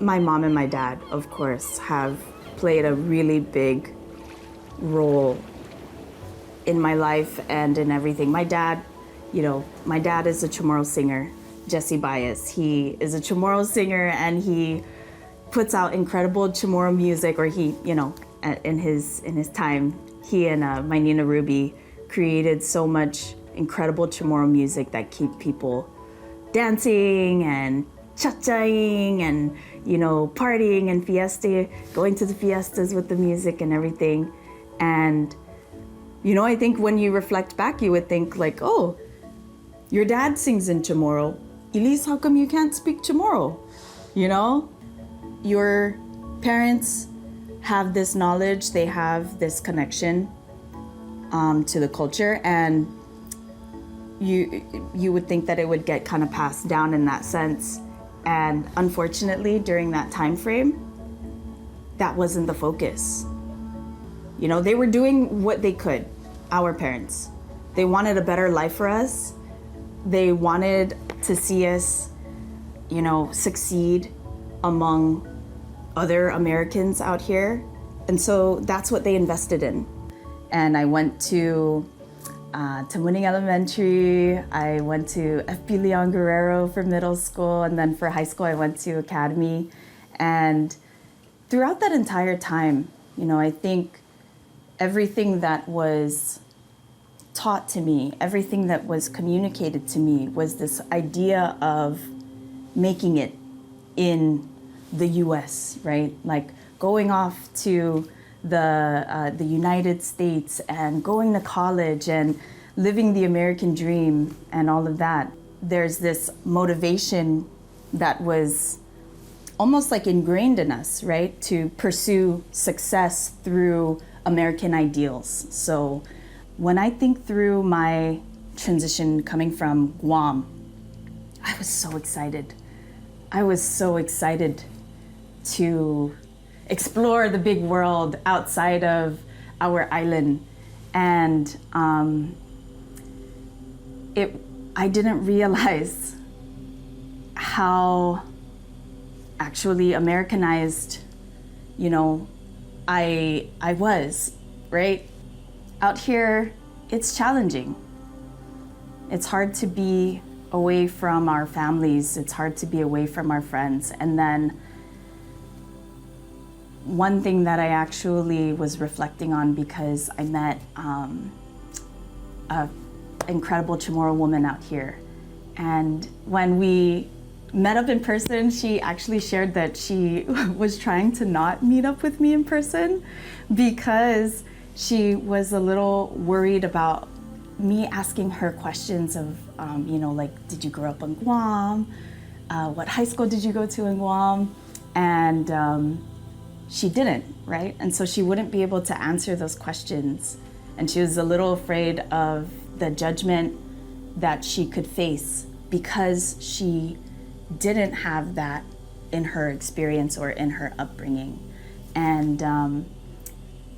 My mom and my dad, of course, have played a really big role in my life and in everything. My dad is a Chamorro singer, Elyse Bais. He is a Chamorro singer, and he puts out incredible Chamorro music, or in his time, he and my Nina Ruby created so much incredible Chamorro music that keep people dancing and cha-chaing and, partying and fiesta, going to the fiestas with the music and everything. And, I think when you reflect back, you would think like, oh, your dad sings in Chamorro. Elyse, how come you can't speak Chamorro? Your parents have this knowledge, they have this connection to the culture, and you would think that it would get kind of passed down in that sense. And unfortunately, during that time frame, that wasn't the focus. They were doing what they could, our parents. They wanted a better life for us. They wanted to see us, succeed among other Americans out here. And so that's what they invested in. And I went to Muña Elementary. I went to FP Leon Guerrero for middle school, and then for high school I went to Academy. And throughout that entire time, I think everything that was taught to me, everything that was communicated to me was this idea of making it in the US, right? Like going off to the United States and going to college and living the American dream and all of that. There's this motivation that was almost like ingrained in us, right? To pursue success through American ideals. So when I think through my transition coming from Guam, I was so excited. I was so excited to explore the big world outside of our island. And I didn't realize how actually Americanized, I was, right? Out here, it's challenging. It's hard to be away from our families. It's hard to be away from our friends. And then one thing that I actually was reflecting on, because I met an incredible Chamorro woman out here. And when we met up in person, she actually shared that she was trying to not meet up with me in person because she was a little worried about me asking her questions of, like, did you grow up in Guam? What high school did you go to in Guam? And she didn't, right? And so she wouldn't be able to answer those questions. And she was a little afraid of the judgment that she could face because she didn't have that in her experience or in her upbringing. And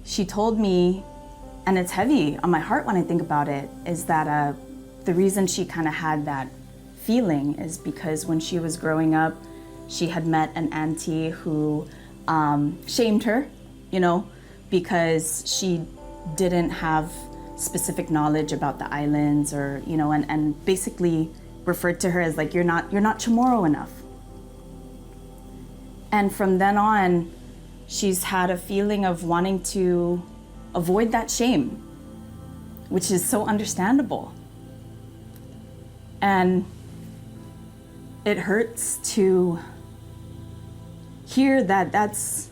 she told me, and it's heavy on my heart when I think about it, is that the reason she kind of had that feeling is because when she was growing up, she had met an auntie who shamed her, because she didn't have specific knowledge about the islands, or, and basically referred to her as like, you're not Chamorro enough. And from then on, she's had a feeling of wanting to avoid that shame, which is so understandable. And it hurts to hear that that's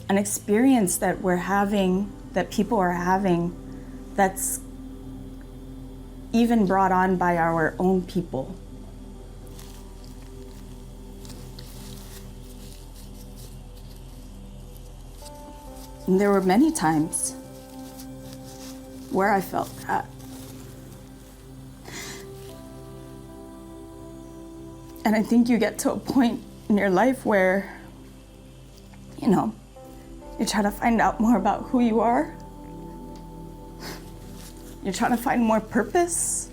an experience that we're having, that people are having, that's even brought on by our own people. And there were many times where I felt that. And I think you get to a point in your life where, you try to find out more about who you are. You're trying to find more purpose.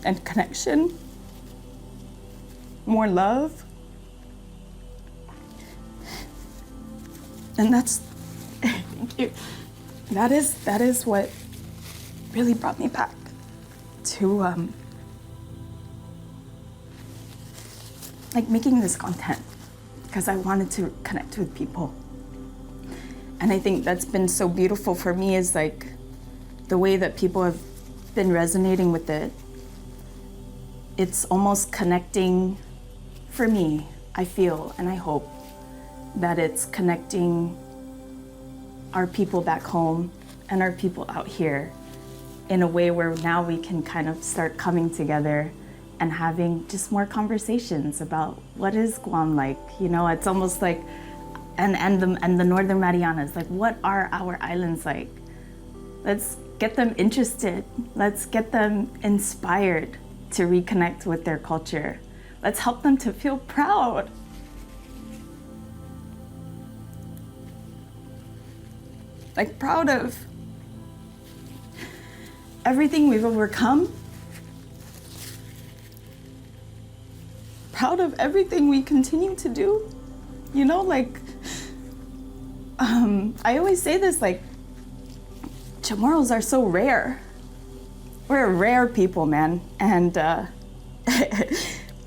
and connection, more love. And that's, thank you. That is what really brought me back to like making this content, because I wanted to connect with people. And I think that's been so beautiful for me is like the way that people have been resonating with it. It's almost connecting, for me, I feel and I hope that it's connecting our people back home and our people out here in a way where now we can kind of start coming together and having just more conversations about what is Guam like. You know, it's almost like, and the Northern Marianas, like what are our islands like? Let's get them interested. Let's get them inspired to reconnect with their culture. Let's help them to feel proud. Like proud of everything we've overcome. Proud of everything we continue to do. You know, like, I always say this, like, Chamorros are so rare. We're a rare people, man. And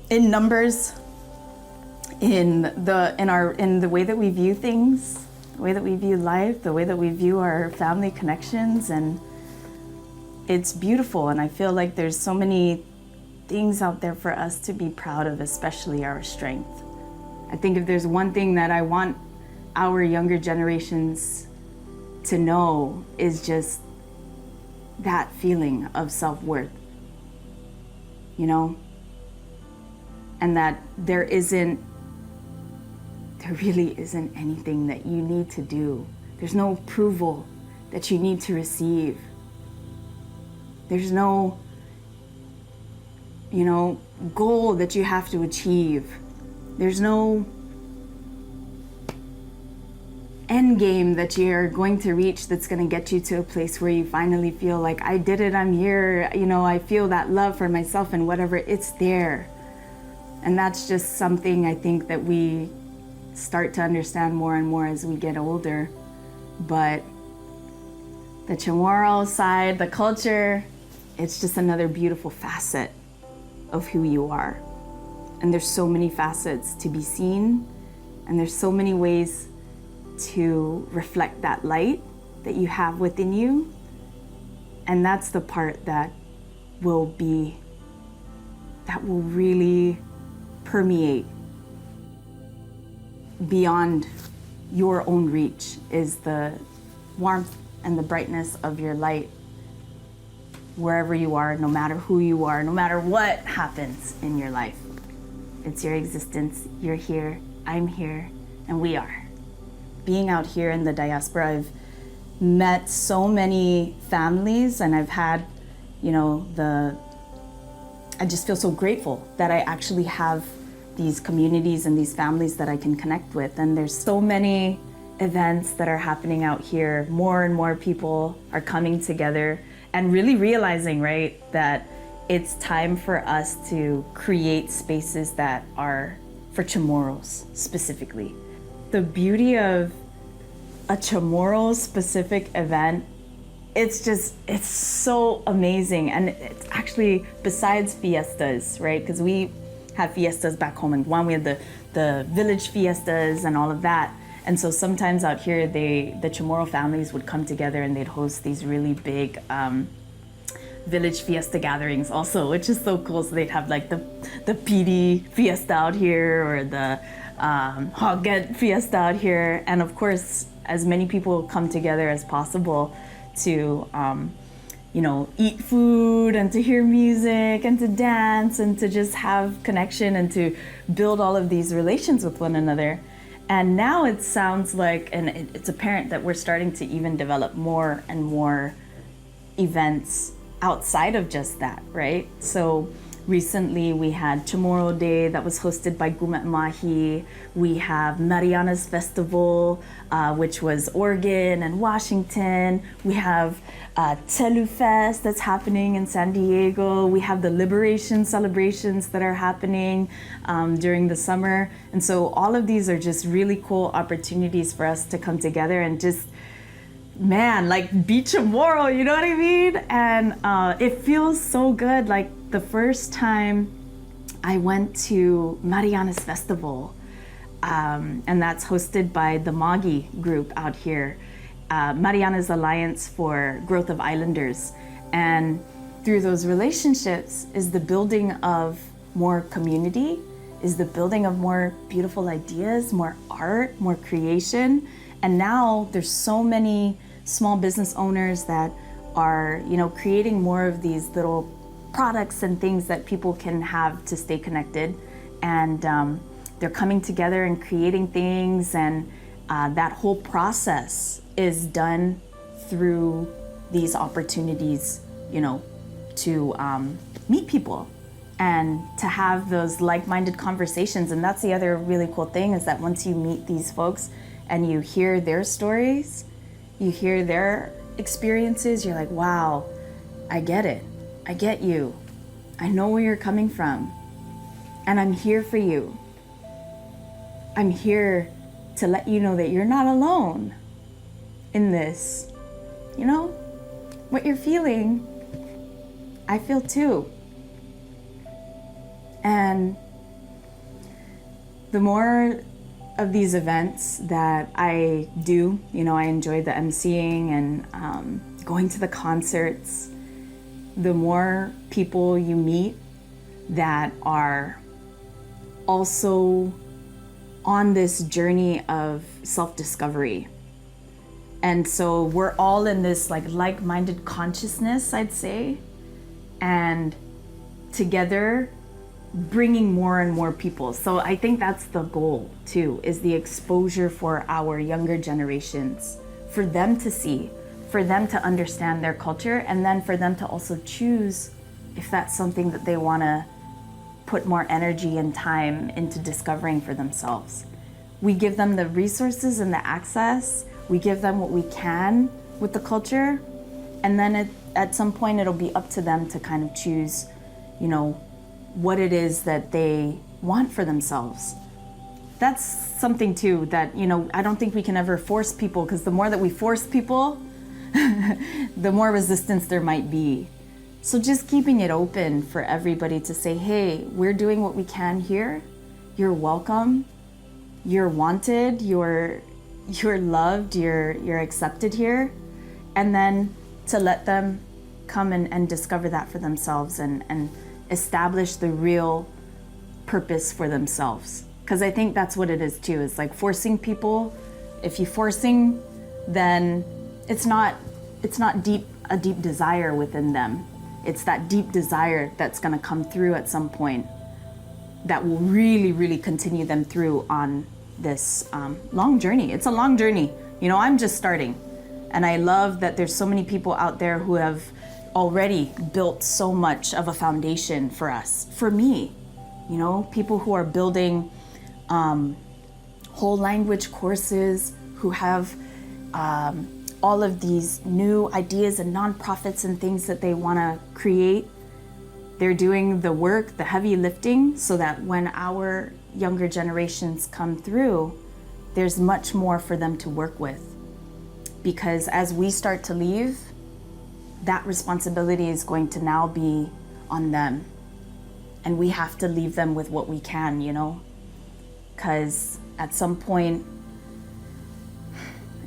in numbers, in the way that we view things, the way that we view life, the way that we view our family connections, and it's beautiful. And I feel like there's so many things out there for us to be proud of, especially our strength. I think if there's one thing that I want our younger generations to know is just that feeling of self-worth, you know? And that there really isn't anything that you need to do. There's no approval that you need to receive. There's no, you know, goal that you have to achieve. There's no end game that you're going to reach that's going to get you to a place where you finally feel like, I did it, I'm here, you know, I feel that love for myself and whatever, it's there. And that's just something I think that we start to understand more and more as we get older. But the Chamorro side, the culture, it's just another beautiful facet of who you are. And there's so many facets to be seen, and there's so many ways to reflect that light that you have within you. And that's the part that will really permeate beyond your own reach, is the warmth and the brightness of your light wherever you are, no matter who you are, no matter what happens in your life. It's your existence, you're here, I'm here, and we are. Being out here in the diaspora, I've met so many families, and I've had, you know, I just feel so grateful that I actually have these communities and these families that I can connect with. And there's so many events that are happening out here. More and more people are coming together and really realizing, right, that it's time for us to create spaces that are for Chamorros specifically. The beauty of a Chamorro specific event, it's so amazing. And it's actually, besides fiestas, right? Because we have fiestas back home in Guam. We have the village fiestas and all of that. And so sometimes out here, the Chamorro families would come together and they'd host these really big village fiesta gatherings also, which is so cool. So they'd have like the PD fiesta out here, or the Hoggett fiesta out here. And of course, as many people come together as possible to you know, eat food and to hear music and to dance and to just have connection and to build all of these relations with one another. And now it sounds like, and it's apparent that we're starting to even develop more and more events outside of just that, right? So Recently, we had CHamoru Day that was hosted by Gumet Mahi. We have Mariana's Festival, which was Oregon and Washington. We have Telu Fest that's happening in San Diego. We have the Liberation celebrations that are happening during the summer. And so all of these are just really cool opportunities for us to come together and just, man, like be Chamorro, you know what I mean? And it feels so good. Like the first time I went to Mariana's Festival, and that's hosted by the Magi group out here, Mariana's Alliance for Growth of Islanders. And through those relationships is the building of more community, is the building of more beautiful ideas, more art, more creation. And now there's so many small business owners that are, you know, creating more of these little products and things that people can have to stay connected. And they're coming together and creating things, and that whole process is done through these opportunities, you know, to meet people and to have those like-minded conversations. And that's the other really cool thing, is that once you meet these folks and you hear their stories, you hear their experiences, you're like, wow, I get it. I get you. I know where you're coming from. And I'm here for you. I'm here to let you know that you're not alone in this. You know, what you're feeling, I feel too. And the more of these events that I do, you know, I enjoy the emceeing and going to the concerts, the more people you meet that are also on this journey of self-discovery. And so we're all in this like-minded consciousness, I'd say, and together bringing more and more people. So I think that's the goal too, is the exposure for our younger generations, for them to see, for them to understand their culture, and then for them to also choose if that's something that they want to put more energy and time into discovering for themselves. We give them the resources and the access, we give them what we can with the culture, and then at some point it'll be up to them to kind of choose, you know, what it is that they want for themselves. That's something too that, you know, I don't think we can ever force people, because the more that we force people, the more resistance there might be. So just keeping it open for everybody to say, hey, we're doing what we can here. You're welcome. You're wanted. You're loved. You're accepted here. And then to let them come and discover that for themselves and establish the real purpose for themselves. Because I think that's what it is too. It's like forcing people. If you're forcing, then it's not a deep desire within them. It's that deep desire that's going to come through at some point that will really, really continue them through on this long journey. It's a long journey. You know, I'm just starting. And I love that there's so many people out there who have already built so much of a foundation for us, for me. You know, people who are building whole language courses, who have all of these new ideas and nonprofits and things that they want to create. They're doing the work, the heavy lifting, so that when our younger generations come through, there's much more for them to work with. Because as we start to leave, that responsibility is going to now be on them. And we have to leave them with what we can, you know? Because at some point,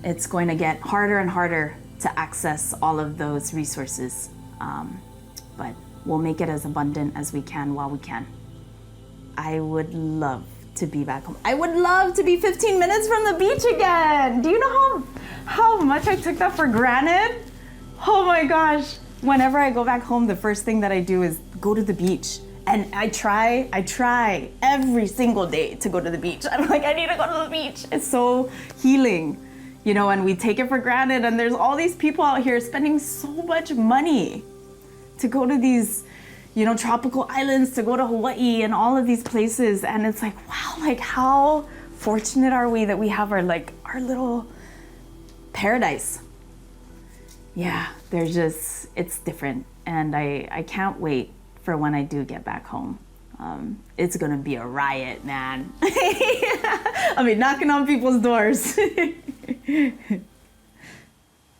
it's going to get harder and harder to access all of those resources. But we'll make it as abundant as we can while we can. I would love to be back home. I would love to be 15 minutes from the beach again. Do you know how much I took that for granted? Oh my gosh. Whenever I go back home, the first thing that I do is go to the beach. And I try every single day to go to the beach. I'm like, I need to go to the beach. It's so healing. You know, and we take it for granted, and there's all these people out here spending so much money to go to these, tropical islands to go to Hawaii and all of these places. And it's like, wow, like how fortunate are we that we have our little paradise. Yeah, it's different. And I can't wait for when I do get back home. It's gonna be a riot, man. I mean, knocking on people's doors.